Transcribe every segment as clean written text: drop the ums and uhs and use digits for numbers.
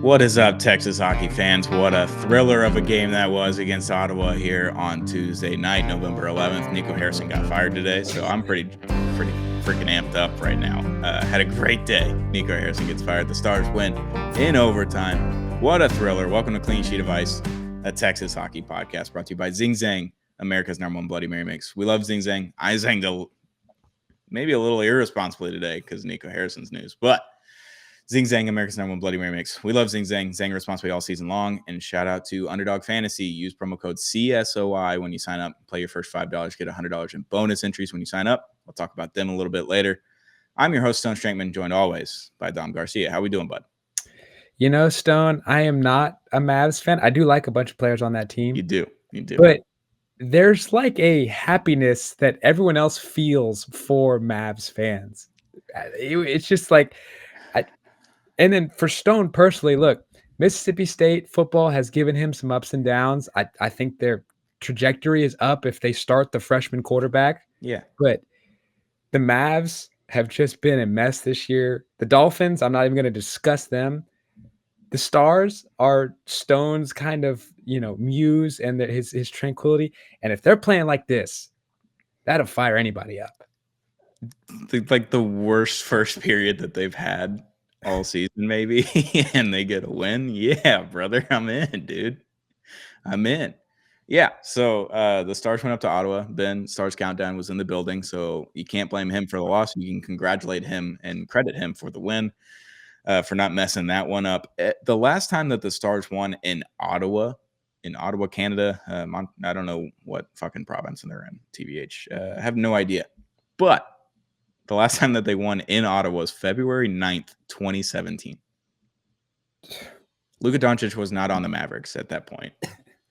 What is up, Texas hockey fans? What a thriller of a game that was against Ottawa here on Tuesday night, November 11th. Nico Harrison got fired today, so I'm pretty freaking amped up right now. Had a great day. Nico Harrison gets fired. The Stars win in overtime. What a thriller. Welcome to Clean Sheet of Ice, a Texas hockey podcast brought to you by Zing Zang, America's #1 Bloody Mary mix. We love Zing Zang. I zanged maybe a little irresponsibly today because Nico Harrison's news, but Zing Zang, America's #1 Bloody Mary mix. We love Zing Zang. Zang responsibly all season long. And shout out to Underdog Fantasy. Use promo code CSOI when you sign up. Play your first $5. Get $100 in bonus entries when you sign up. We'll talk about them a little bit later. I'm your host, Stone Strankman, joined always by Dom Garcia. How we doing, bud? You know, Stone, I am not a Mavs fan. I do like a bunch of players on that team. You do. But there's like a happiness that everyone else feels for Mavs fans. It's just like... And then for Stone personally, look, Mississippi State football has given him some ups and downs. I think their trajectory is up if they start the freshman quarterback. Yeah. But the Mavs have just been a mess this year. The Dolphins, I'm not even going to discuss them. The Stars are Stone's kind of, muse and his tranquility. And if they're playing like this, that'll fire anybody up. Like the worst first period that they've had all season, maybe, and they get a win. Yeah, brother, I'm in, dude. I'm in. Yeah, so the Stars went up to Ottawa. Ben, Stars Countdown was in the building, so you can't blame him for the loss. You can congratulate him and credit him for the win, for not messing that one up. The last time that the Stars won in Ottawa, Canada, I don't know what fucking province they're in, TBH. I have no idea. But the last time that they won in Ottawa was February 9th, 2017. Luka Doncic was not on the Mavericks at that point.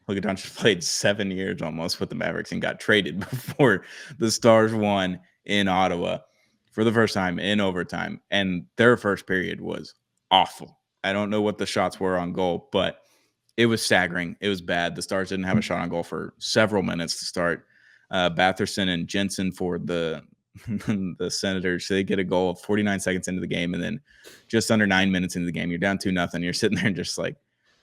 Luka Doncic played 7 years almost with the Mavericks and got traded before the Stars won in Ottawa for the first time in overtime. And their first period was awful. I don't know what the shots were on goal, but it was staggering. It was bad. The Stars didn't have a shot on goal for several minutes to start. Batherson and Jensen for the Senators, they get a goal of 49 seconds into the game, and then just under 9 minutes into the game, you're down 2-0. You're sitting there and just like,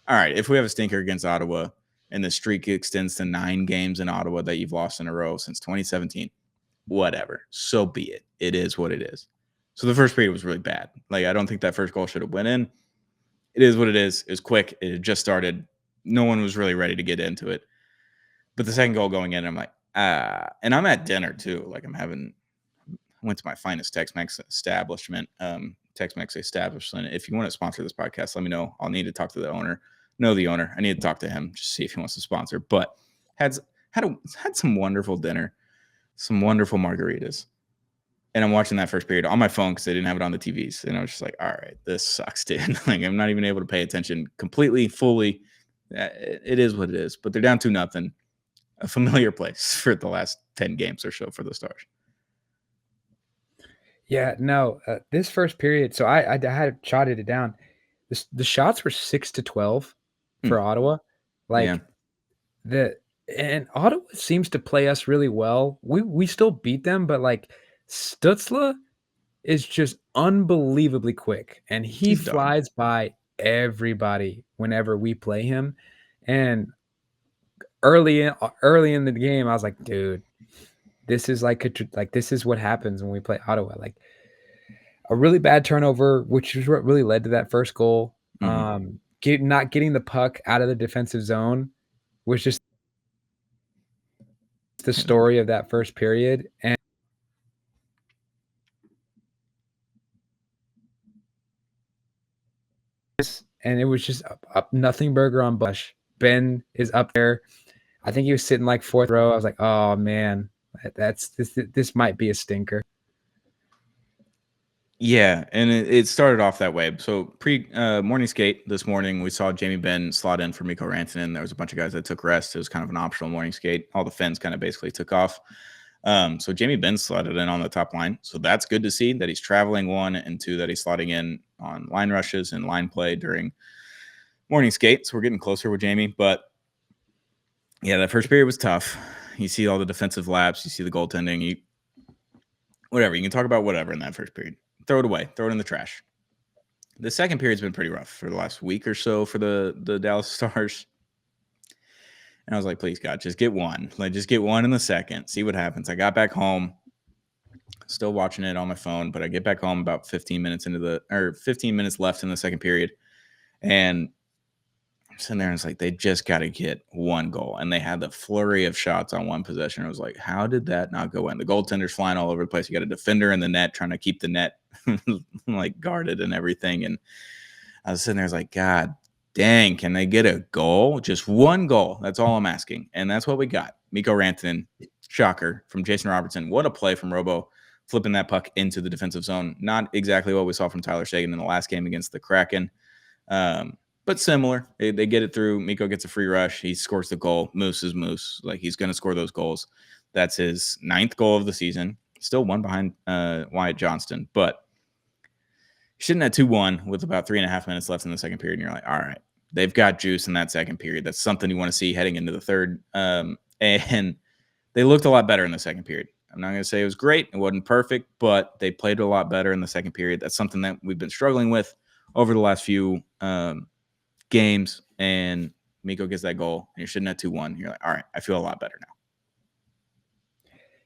all right, if we have a stinker against Ottawa and the streak extends to 9 games in Ottawa that you've lost in a row since 2017, whatever, so be it. It is what it is. So the first period was really bad. Like, I don't think that first goal should have went in. It is what it is. It was quick. It had just started. No one was really ready to get into it. But the second goal going in, I'm like, and I'm at dinner too. Like, I went to my finest Tex-Mex establishment. Tex-Mex establishment. If you want to sponsor this podcast, let me know. I'll need to talk to the owner. Know the owner. I need to talk to him, just see if he wants to sponsor. But had some wonderful dinner, some wonderful margaritas. And I'm watching that first period on my phone because they didn't have it on the TVs. And I was just like, all right, this sucks, dude. Like, I'm not even able to pay attention completely, fully. It is what it is. But they're down 2-0. A familiar place for the last 10 games or so for the Stars. Yeah, no, this first period, so I had jotted it down. The shots were 6-12 for Ottawa. Like, and Ottawa seems to play us really well. We still beat them, but like Stützle is just unbelievably quick, and he flies by everybody whenever we play him. And early in the game, I was like, dude, this is this is what happens when we play Ottawa. Like, a really bad turnover, which is what really led to that first goal. Not getting the puck out of the defensive zone was just the story of that first period. And it was just up nothing burger on Bush. Ben is up there. I think he was sitting like fourth row. I was like, oh man, this might be a stinker. Yeah, and it started off that way. So morning skate this morning, we saw Jamie Benn slot in for Mikko Rantanen. There was a bunch of guys that took rest. It was kind of an optional morning skate. All the Finns kind of basically took off. So Jamie Benn slotted in on the top line. So that's good to see that he's traveling, 1, and 2, that he's slotting in on line rushes and line play during morning skate. So we're getting closer with Jamie. But yeah, that first period was tough. You see all the defensive laps. You see the goaltending. You can talk about whatever in that first period. Throw it away. Throw it in the trash. The second period's been pretty rough for the last week or so for the Dallas Stars. And I was like, please, God, just get one. Like, just get one in the second. See what happens. I got back home, still watching it on my phone, but I get back home about 15 minutes left in the second period. And I'm sitting there and it's like, they just got to get one goal. And they had the flurry of shots on one possession. I was like, how did that not go in? The goaltender's flying all over the place. You got a defender in the net trying to keep the net like guarded and everything. And I was sitting there, I was like, God dang, can they get a goal? Just one goal. That's all I'm asking. And that's what we got. Mikko Rantanen, shocker, from Jason Robertson. What a play from Robo, flipping that puck into the defensive zone. Not exactly what we saw from Tyler Seguin in the last game against the Kraken, but similar. They get it through. Mikko gets a free rush. He scores the goal. Moose is Moose. Like, he's going to score those goals. That's his 9th goal of the season. Still one behind Wyatt Johnston, but sitting at 2-1 with about 3.5 minutes left in the second period, and you're like, all right, they've got juice in that second period. That's something you want to see heading into the third. And they looked a lot better in the second period. I'm not going to say it was great. It wasn't perfect, but they played a lot better in the second period. That's something that we've been struggling with over the last few games. And Mikko gets that goal, and you're sitting at 2-1. You're like, all right, I feel a lot better now.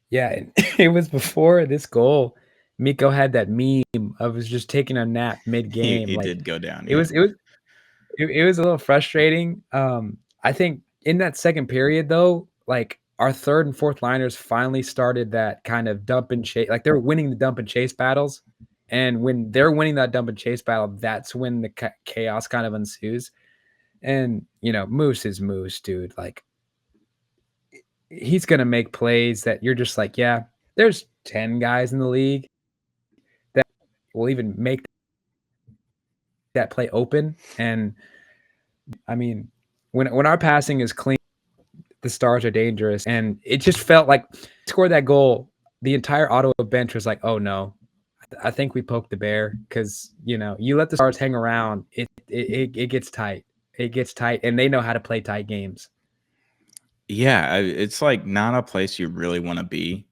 Yeah, it was before this goal. Mikko had that meme of just taking a nap mid-game. He did go down. It was a little frustrating. I think in that second period, though, like, our third and fourth liners finally started that kind of dump and chase. Like, they were winning the dump and chase battles. And when they're winning that dump and chase battle, that's when the chaos kind of ensues. And, Moose is Moose, dude. Like, he's going to make plays that you're just like, yeah, there's 10 guys in the league that will even make that play open. And I mean, when our passing is clean, the Stars are dangerous. And it just felt like scored that goal. The entire Ottawa bench was like, oh no, I think we poked the bear, because, you let the Stars hang around, it gets tight. It gets tight, and they know how to play tight games. Yeah, it's like not a place you really want to be,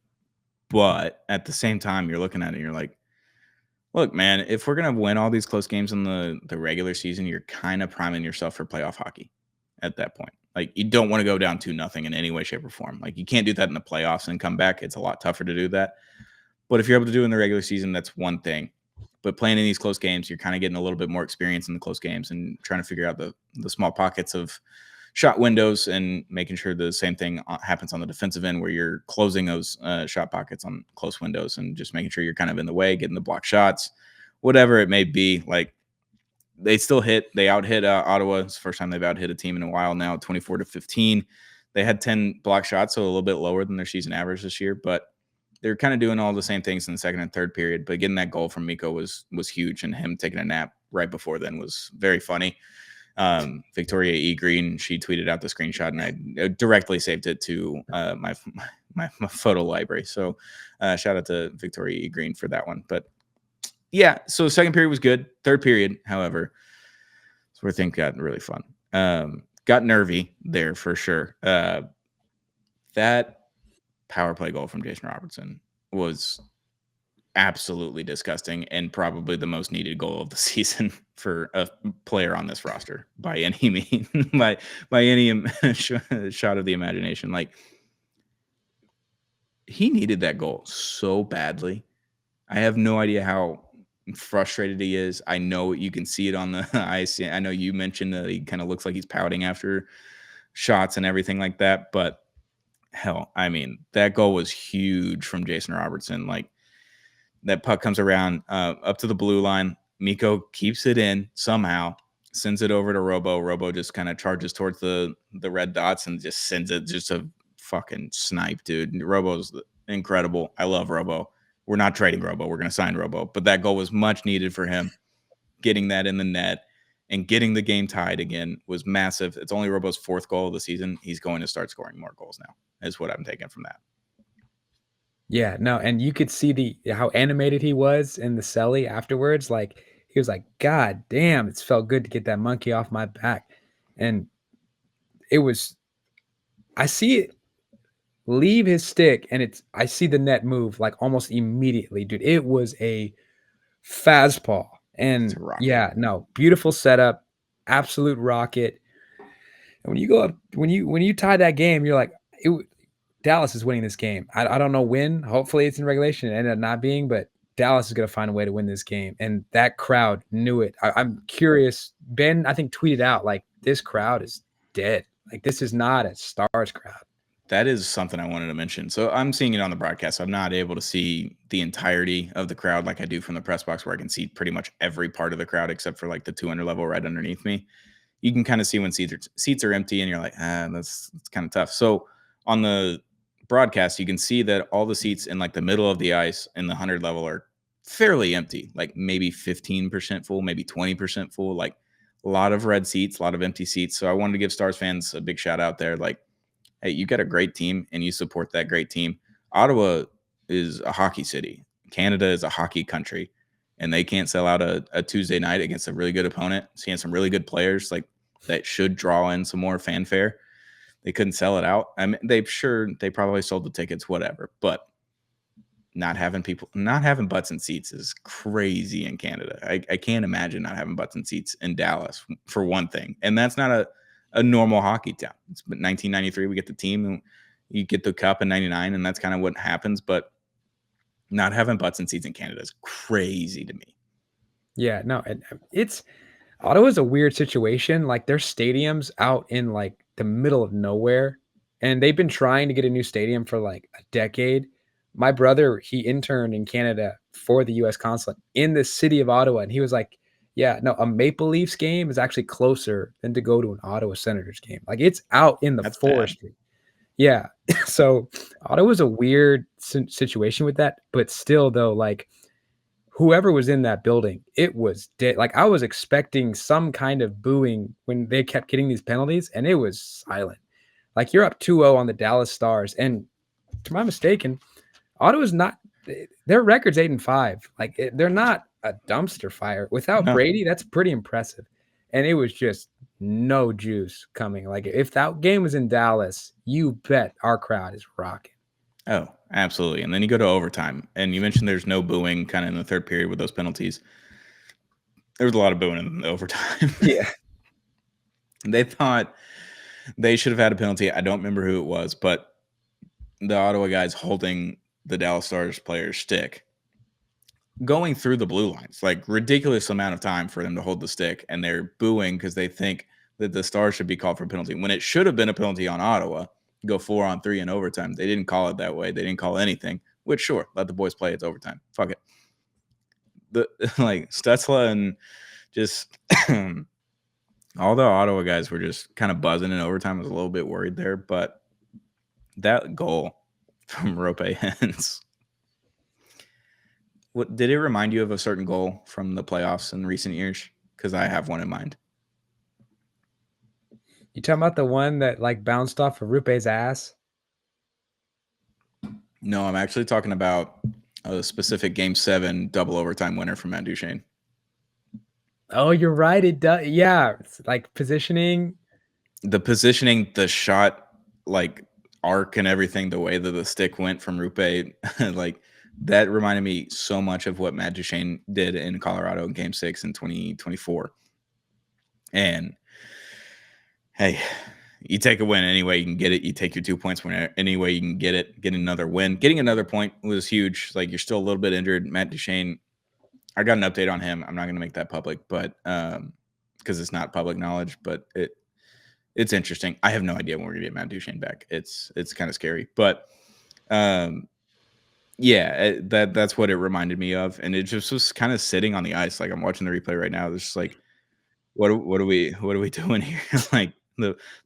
but at the same time, you're looking at it and you're like, look, man, if we're going to win all these close games in the regular season, you're kind of priming yourself for playoff hockey at that point. Like, you don't want to go down 2-0 in any way, shape, or form. Like, you can't do that in the playoffs and come back. It's a lot tougher to do that. But if you're able to do it in the regular season, that's one thing. But playing in these close games, you're kind of getting a little bit more experience in the close games and trying to figure out the small pockets of shot windows and making sure the same thing happens on the defensive end, where you're closing those shot pockets on close windows and just making sure you're kind of in the way, getting the block shots, whatever it may be. Like, they out hit Ottawa. It's the first time they've out hit a team in a while now, 24-15. They had 10 block shots, so a little bit lower than their season average this year, but they're kind of doing all the same things in the second and third period. But getting that goal from Mikko was huge, and him taking a nap right before then was very funny. Victoria E. Green, she tweeted out the screenshot, and I directly saved it to my photo library. So shout out to Victoria E. Green for that one. But yeah, so the second period was good. Third period, however, is where things got really fun. Got nervy there for sure. That power play goal from Jason Robertson was absolutely disgusting, and probably the most needed goal of the season for a player on this roster by any means, by any shot of the imagination. Like, he needed that goal so badly. I have no idea how frustrated he is. I know you can see it on the ice. I know you mentioned that he kind of looks like he's pouting after shots and everything like that, but hell, I mean, that goal was huge from Jason Robertson. Like, that puck comes around up to the blue line. Mikko keeps it in somehow, sends it over to Robo. Robo just kind of charges towards the red dots and just sends it just a fucking snipe, dude. Robo's incredible. I love Robo. We're not trading Robo. We're going to sign Robo. But that goal was much needed for him. Getting that in the net and getting the game tied again was massive. It's only Robo's 4th goal of the season. He's going to start scoring more goals now, is what I'm taking from that. Yeah, no, and you could see how animated he was in the celly afterwards. Like, he was like, God damn, it's felt good to get that monkey off my back. And I see it leave his stick, and I see the net move like almost immediately, dude. It was a fastball And rocket. yeah, no, beautiful setup, absolute rocket. And when you go up, when you tie that game, you're like, Dallas is winning this game. I don't know when. Hopefully, it's in regulation. It ended up not being, but Dallas is going to find a way to win this game. And that crowd knew it. I'm curious. Ben, I think, tweeted out, like, this crowd is dead. Like, this is not a Stars crowd. That is something I wanted to mention. So I'm seeing it on the broadcast. I'm not able to see the entirety of the crowd like I do from the press box, where I can see pretty much every part of the crowd except for like the 200 level right underneath me. You can kind of see when seats are empty, and you're like, that's kind of tough. So on the broadcast, you can see that all the seats in like the middle of the ice in the 100 level are fairly empty, like maybe 15% full, maybe 20% full, like a lot of red seats, a lot of empty seats. So I wanted to give Stars fans a big shout out there. Like, hey, you got a great team and you support that great team. Ottawa is a hockey city. Canada is a hockey country, and they can't sell out a Tuesday night against a really good opponent, seeing some really good players like that should draw in some more fanfare. They couldn't sell it out. I mean, they probably sold the tickets, whatever, but not having butts in seats is crazy in Canada. I can't imagine not having butts in seats in Dallas, for one thing. And that's not a normal hockey town. It's 1993. We get the team, and you get the cup in 99, and that's kind of what happens. But not having butts in seats in Canada is crazy to me. Yeah, no, it's Ottawa's a weird situation. Like, their stadium's out in like the middle of nowhere, and they've been trying to get a new stadium for like a decade. My brother, he interned in Canada for the US consulate in the city of Ottawa, and he was like, yeah, no, a Maple Leafs game is actually closer than to go to an Ottawa Senators game. Like, it's out in the That's bad. forestry. Yeah. So Ottawa's a weird situation with that, but still, though, like, whoever was in that building, it was dead. Like, I was expecting some kind of booing when they kept getting these penalties, and it was silent. Like, you're up 2-0 on the Dallas Stars, and to my mistaken, Ottawa's not. Their record's 8-5. Like, they're not a dumpster fire. Without No. Brady, that's pretty impressive. And it was just no juice coming. Like, if that game was in Dallas, you bet our crowd is rocking. Oh, absolutely. And then you go to overtime, and you mentioned there's no booing kind of in the third period with those penalties. There was a lot of booing in the overtime. Yeah. They thought they should have had a penalty. I don't remember who it was, but the Ottawa guys holding the Dallas Stars player's stick, going through the blue lines, like ridiculous amount of time for them to hold the stick, and they're booing because they think that the Stars should be called for a penalty when it should have been a penalty on Ottawa. Go 4-on-3 in overtime. They didn't call it that way. They didn't call anything. Which, sure, let the boys play. It's overtime. Fuck it. The like Stutzla and just all the Ottawa guys were just kind of buzzing in overtime. I was a little bit worried there, but that goal from Rope Hens, what did it remind you of a certain goal from the playoffs in recent years? Because I have one in mind. You talking about the one that like bounced off of Rupe's ass? No, I'm actually talking about a specific Game 7 double overtime winner from Matt Duchene. Oh, you're right. It does. Yeah, it's like positioning. The positioning, the shot, like arc and everything, the way that the stick went from Rupe, like that reminded me so much of what Matt Duchene did in Colorado in Game 6 in 2024. And hey, you take a win any way you can get it. You take your 2 points any way you can get it. Getting another win. Getting another point was huge. Like, you're still a little bit injured. Matt Duchene, I got an update on him. I'm not going to make that public, but because it's not public knowledge, but it's interesting. I have no idea when we're going to get Matt Duchene back. It's kind of scary, but yeah, that's what it reminded me of. And it just was kind of sitting on the ice. Like, I'm watching the replay right now. There's just like, what are we doing here? Like,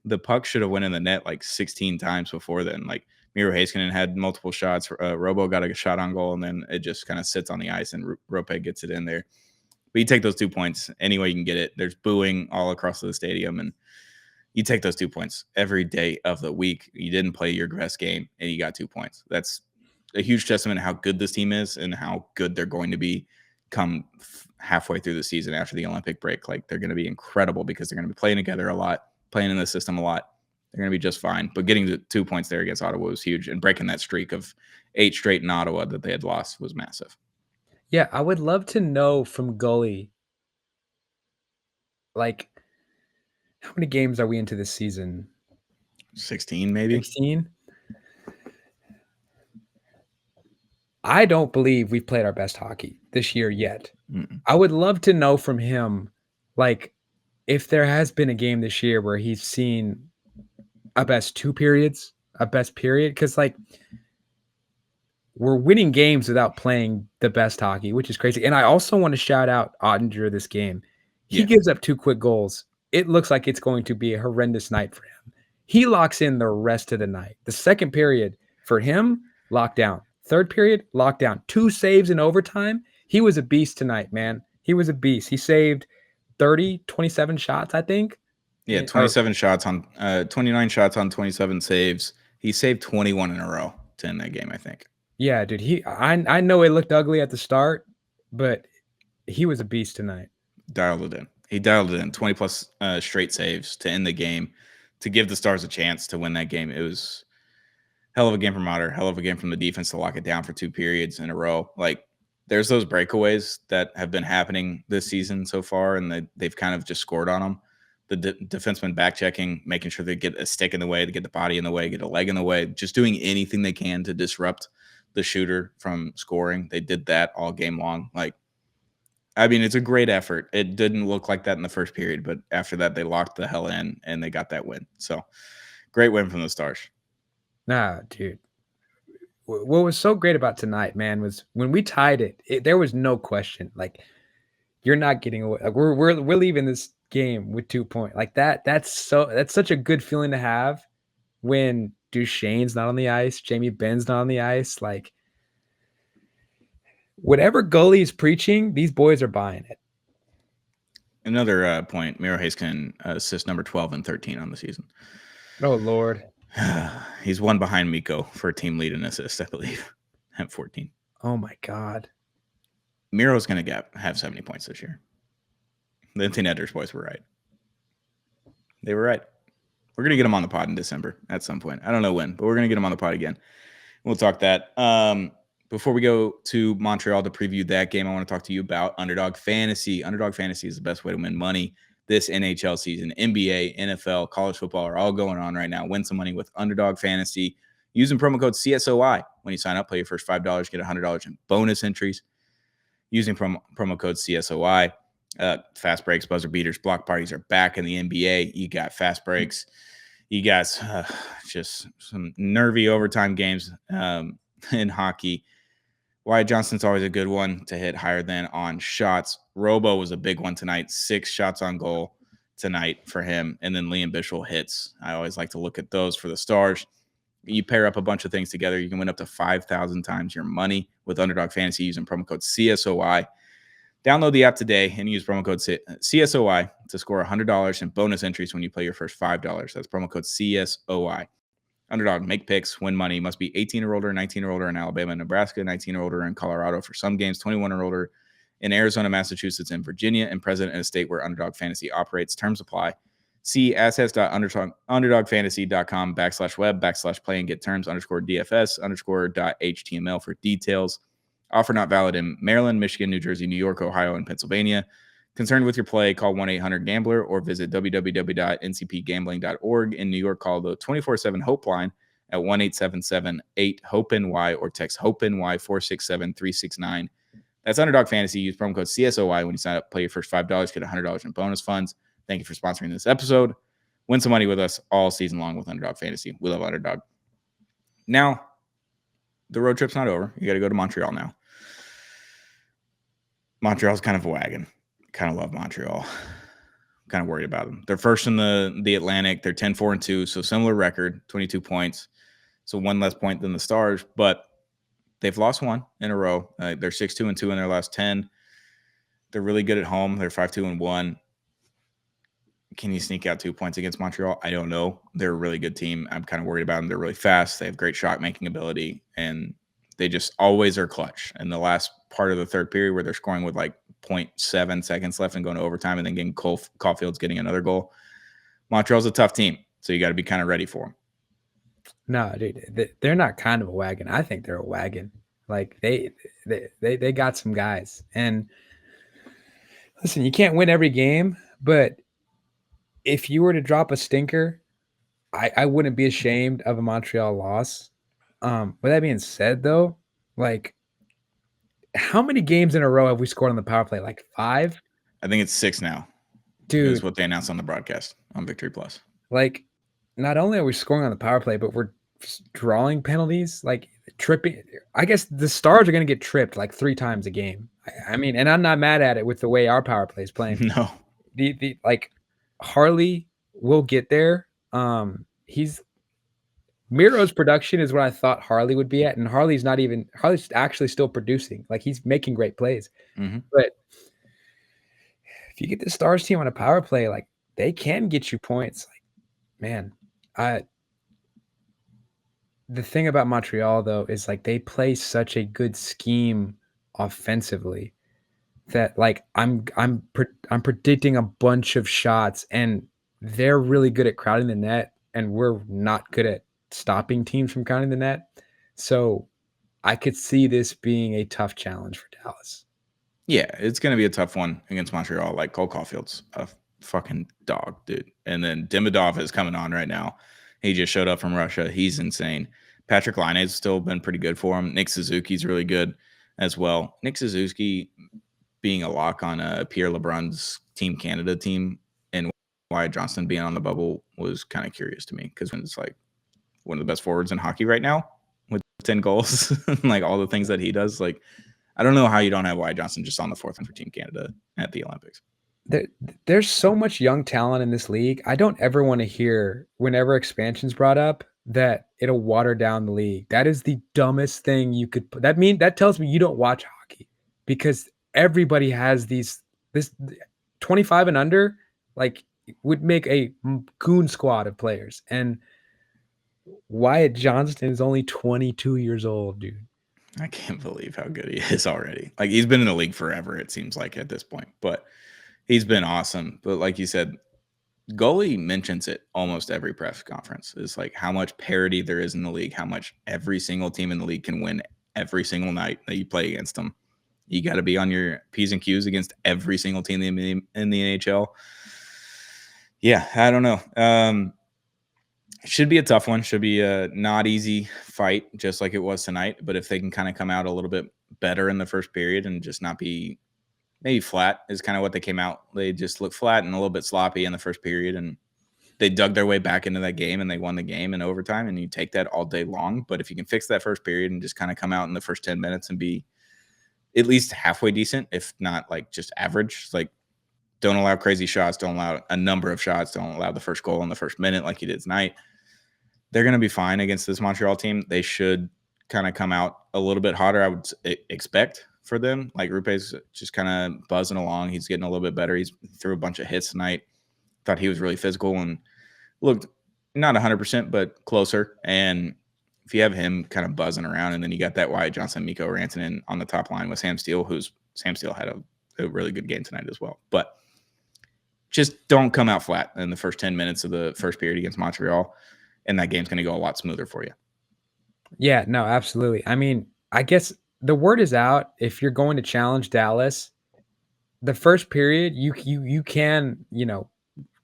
the puck should have went in the net like 16 times before then. Like, Miro Heiskanen had multiple shots. Robo got a shot on goal, and then it just kind of sits on the ice, and Rope gets it in there. But you take those 2 points any way you can get it. There's booing all across the stadium, and you take those 2 points every day of the week. You didn't play your best game, and you got 2 points. That's a huge testament to how good this team is and how good they're going to be come halfway through the season after the Olympic break. Like, they're going to be incredible because they're going to be playing together a lot, playing in the system a lot. They're going to be just fine. But getting the 2 points there against Ottawa was huge, and breaking that streak of 8 straight in Ottawa that they had lost was massive. Yeah, I would love to know from Gully like, how many games are we into this season? 16, maybe. 16. I don't believe we've played our best hockey this year yet. Mm-mm. I would love to know from him, like, if there has been a game this year where he's seen a best 2 periods, a best period, because like we're winning games without playing the best hockey, which is crazy. And I also want to shout out Ottinger this game. He gives up 2 quick goals. It looks like it's going to be a horrendous night for him. He locks in the rest of the night. The second period for him, lockdown. Third period, lockdown. 2 saves in overtime. He was a beast tonight, man. He was a beast. He saved 27 shots, I think. Yeah, 27 shots on 29 shots on 27 saves. He saved 21 in a row to end that game, I think. Yeah, dude. I know it looked ugly at the start, but he was a beast tonight. Dialed it in. He dialed it in. 20 plus straight saves to end the game, to give the Stars a chance to win that game. It was hell of a game from Otter, hell of a game from the defense to lock it down for 2 periods in a row. Like, there's those breakaways that have been happening this season so far, and they've kind of just scored on them. The defenseman back checking, making sure they get a stick in the way, to get the body in the way, get a leg in the way, just doing anything they can to disrupt the shooter from scoring. They did that all game long. Like, I mean, it's a great effort. It didn't look like that in the first period, but after that, they locked the hell in and they got that win. So, great win from the Stars. Nah, dude. What was so great about tonight, man, was when we tied it, there was no question. Like, you're not getting away. Like, we're leaving this game with 2 points. Like that's such a good feeling to have when Duchesne's not on the ice, Jamie Benn's not on the ice. Like, whatever goalie is preaching, these boys are buying it. Another point, Miro Hayes can assist number 12 and 13 on the season. Oh, Lord. He's one behind Mikko for team lead in assists, I believe, at 14. Oh, my God. Miro's going to have 70 points this year. The Empty Netters boys were right. They were right. We're going to get him on the pod in December at some point. I don't know when, but we're going to get him on the pod again. We'll talk that. Before we go to Montreal to preview that game, I want to talk to you about Underdog Fantasy. Underdog Fantasy is the best way to win money this NHL season. NBA, NFL, college football are all going on right now. Win some money with Underdog Fantasy. Using promo code CSOI when you sign up, play your first $5, get $100 in bonus entries. Using promo code CSOI. Fast breaks, buzzer beaters, block parties are back in the NBA. You got fast breaks. You got just some nervy overtime games in hockey. Wyatt Johnston's always a good one to hit higher than on shots. Robo was a big one tonight. 6 shots on goal tonight for him. And then Liam Bichel hits. I always like to look at those for the Stars. You pair up a bunch of things together, you can win up to 5,000 times your money with Underdog Fantasy using promo code CSOI. Download the app today and use promo code CSOI to score $100 in bonus entries when you play your first $5. That's promo code CSOI. Underdog, make picks, win money. Must be 18 or older, 19 or older in Alabama and Nebraska, 19 or older in Colorado for some games, 21 or older in Arizona, Massachusetts, and Virginia, and present in a state where Underdog Fantasy operates. Terms apply. See assets.underdogfantasy.com/web/play and get terms _DFS_.html for details. Offer not valid in Maryland, Michigan, New Jersey, New York, Ohio, and Pennsylvania. Concerned with your play, call 1-800-GAMBLER or visit www.ncpgambling.org. In New York, call the 24/7 HOPEline at 1-877-8-HOPENY or text HOPENY 467-369. That's Underdog Fantasy. Use promo code CSOI when you sign up. Play your first $5, get $100 in bonus funds. Thank you for sponsoring this episode. Win some money with us all season long with Underdog Fantasy. We love Underdog. Now, the road trip's not over. You got to go to Montreal now. Montreal's kind of a wagon. Kind of love Montreal. Kind of worried about them. They're first in the Atlantic. They're 10-4-2, so similar record, 22 points. So 1 less point than the Stars, but they've lost 1 in a row. They're 6-2-2 in their last 10. They're really good at home. They're 5-2-1. Can you sneak out 2 points against Montreal? I don't know. They're a really good team. I'm kind of worried about them. They're really fast. They have great shot-making ability, and they just always are clutch. In the last part of the third period where they're scoring with like 0.7 seconds left and going to overtime and then getting Caulfield's getting another goal. Montreal's a tough team, so you got to be kind of ready for them. No, dude, they're not kind of a wagon. I think they're a wagon. Like they got some guys. And listen, you can't win every game, but if you were to drop a stinker, I wouldn't be ashamed of a Montreal loss. With that being said, though, like, how many games in a row have we scored on the power play? Like 5? I think it's 6 now. Is Dude, what they announced on the broadcast on Victory Plus. like, not only are we scoring on the power play, but we're drawing penalties, like tripping. I guess the Stars are going to get tripped like 3 times a game. I mean, and I'm not mad at it with the way our power play is playing. No. The like Harley will get there. He's Miro's production is what I thought Harley would be at, and Harley's actually still producing. Like, he's making great plays. Mm-hmm. But if you get the Stars team on a power play, like, they can get you points. Like, man, the thing about Montreal though is like they play such a good scheme offensively that like I'm predicting a bunch of shots, and they're really good at crowding the net, and we're not good at stopping teams from crowding the net. So I could see this being a tough challenge for Dallas. Yeah, it's going to be a tough one against Montreal. Like, Cole Caulfield's a fucking dog, dude. And then Demidov is coming on right now. He just showed up from Russia. He's insane. Patrick Laine's still been pretty good for him. Nick Suzuki's really good as well. Nick Suzuki being a lock on Pierre LeBrun's Team Canada team, and Wyatt Johnston being on the bubble was kind of curious to me, because when it's like one of the best forwards in hockey right now with 10 goals, like all the things that he does, like, I don't know how you don't have Wyatt Johnston just on the 4th line for Team Canada at the Olympics. There's so much young talent in this league. I don't ever want to hear, whenever expansion's brought up, that it'll water down the league. That is the dumbest thing you could put. That tells me you don't watch hockey, because everybody has this 25 and under, like, would make a goon squad of players. And Wyatt Johnston is only 22 years old, dude. I can't believe how good he is already. Like, he's been in the league forever, it seems like, at this point. But he's been awesome. But like you said, goalie mentions it almost every press conference. It's like how much parity there is in the league, how much every single team in the league can win every single night that you play against them. You got to be on your P's and Q's against every single team in the NHL. Yeah, I don't know. Should be a tough one. Should be a not easy fight, just like it was tonight. But if they can kind of come out a little bit better in the first period and just not be maybe flat, is kind of what they came out. They just looked flat and a little bit sloppy in the first period, and they dug their way back into that game, and they won the game in overtime, and you take that all day long. But if you can fix that first period and just kind of come out in the first 10 minutes and be at least halfway decent, if not like just average, like, don't allow crazy shots, don't allow a number of shots, don't allow the first goal in the first minute like you did tonight, they're going to be fine against this Montreal team. They should kind of come out a little bit hotter, I would expect, for them. Like, Rupe's just kind of buzzing along. He's getting a little bit better. He's threw a bunch of hits tonight. Thought he was really physical and looked not 100%, but closer. And if you have him kind of buzzing around, and then you got that Wyatt Johnston, Mikko Rantanen on the top line with Sam Steele, Sam Steele had a really good game tonight as well. But just don't come out flat in the first 10 minutes of the first period against Montreal, and that game's going to go a lot smoother for you. Yeah, no, absolutely. I mean, I guess the word is out. If you're going to challenge Dallas, the first period, you can,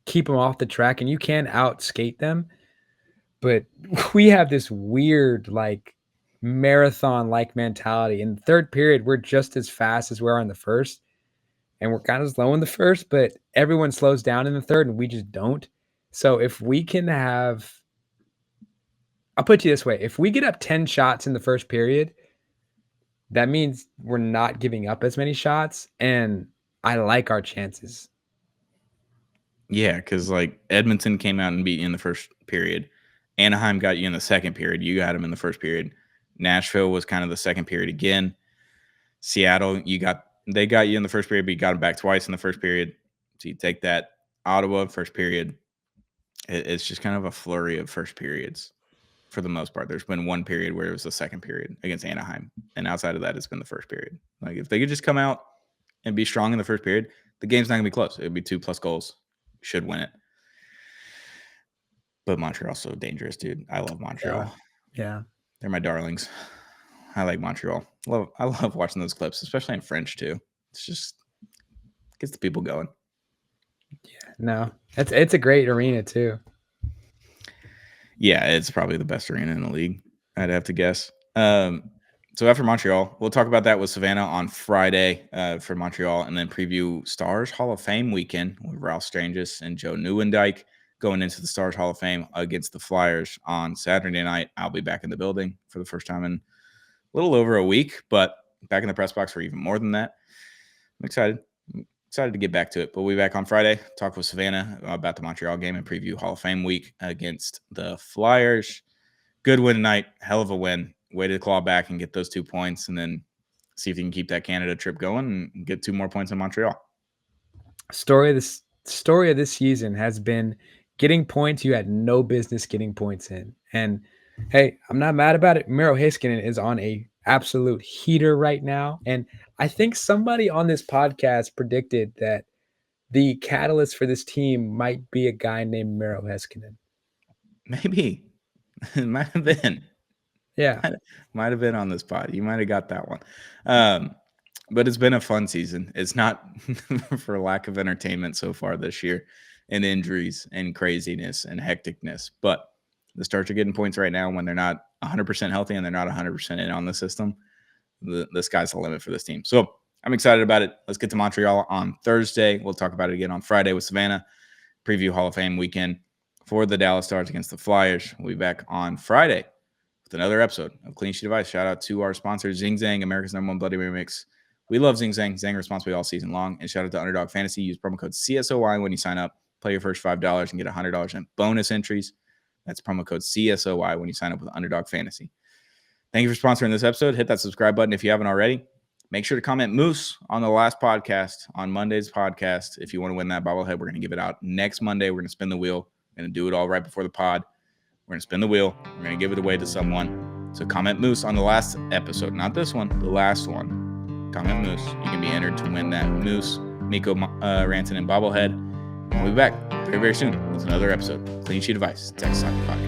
keep them off the track, and you can outskate them. But we have this weird, like, marathon-like mentality. In the third period, we're just as fast as we are in the first, and we're kind of slow in the first, but everyone slows down in the third, and we just don't. So if we can have, I'll put you this way, if we get up 10 shots in the first period, that means we're not giving up as many shots, and I like our chances. Yeah, because like Edmonton came out and beat you in the first period. Anaheim got you in the second period. You got them in the first period. Nashville was kind of the second period again. Seattle, they got you in the first period, but you got them back twice in the first period. So you take that. Ottawa, first period. It's just kind of a flurry of first periods for the most part. There's been one period where it was the second period against Anaheim, and outside of that, it's been the first period. Like, if they could just come out and be strong in the first period, the game's not going to be close. It'll be 2+ goals. Should win it. But Montreal's so dangerous, dude. I love Montreal. Yeah. They're my darlings. I like Montreal. I love watching those clips, especially in French too. It's just gets the people going. No, it's a great arena too. Yeah, it's probably the best arena in the league, I'd have to guess. So after Montreal, we'll talk about that with Savannah on Friday for Montreal, and then preview Stars Hall of Fame weekend with Ralph Strangis and Joe Newendike going into the Stars Hall of Fame against the Flyers on Saturday night. I'll be back in the building for the first time in a little over a week, but back in the press box for even more than that. I'm excited. Excited to get back to it. But we'll be back on Friday, talk with Savannah about the Montreal game and preview Hall of Fame week against the Flyers. Good win tonight. Hell of a win. Way to claw back and get those 2 points, and then see if you can keep that Canada trip going and get 2 more points in Montreal. Story of this season has been getting points you had no business getting points in. And hey, I'm not mad about it. Miro Heiskanen is on a absolute heater right now. And I think somebody on this podcast predicted that the catalyst for this team might be a guy named Miro Heiskanen. Maybe. It might have been. Yeah. Might have been on this pod. You might have got that one. But it's been a fun season. It's not for lack of entertainment so far this year, and injuries and craziness and hecticness. But the Stars are getting points right now when they're not 100% healthy and they're not 100% in on the system. The sky's the limit for this team. So I'm excited about it. Let's get to Montreal on Thursday. We'll talk about it again on Friday with Savannah. Preview Hall of Fame weekend for the Dallas Stars against the Flyers. We'll be back on Friday with another episode of Clean Sheet of Ice. Shout out to our sponsor, Zing Zang, America's #1 Bloody Mary Mix. We love Zing Zang. Zang responsibly all season long. And shout out to Underdog Fantasy. Use promo code CSOY when you sign up. Play your first $5 and get $100 in bonus entries. That's promo code CSOY when you sign up with Underdog Fantasy. Thank you for sponsoring this episode. Hit that subscribe button if you haven't already. Make sure to comment Moose on the last podcast, on Monday's podcast. If you want to win that bobblehead, we're going to give it out next Monday. We're going to spin the wheel. We're going to do it all right before the pod. We're going to spin the wheel. We're going to give it away to someone. So comment Moose on the last episode, not this one, the last one. Comment Moose. You can be entered to win that Moose, Miko Rantanen bobblehead. And we'll be back very, very soon with another episode. Clean Sheet of Ice, Texas Hockey Podcast.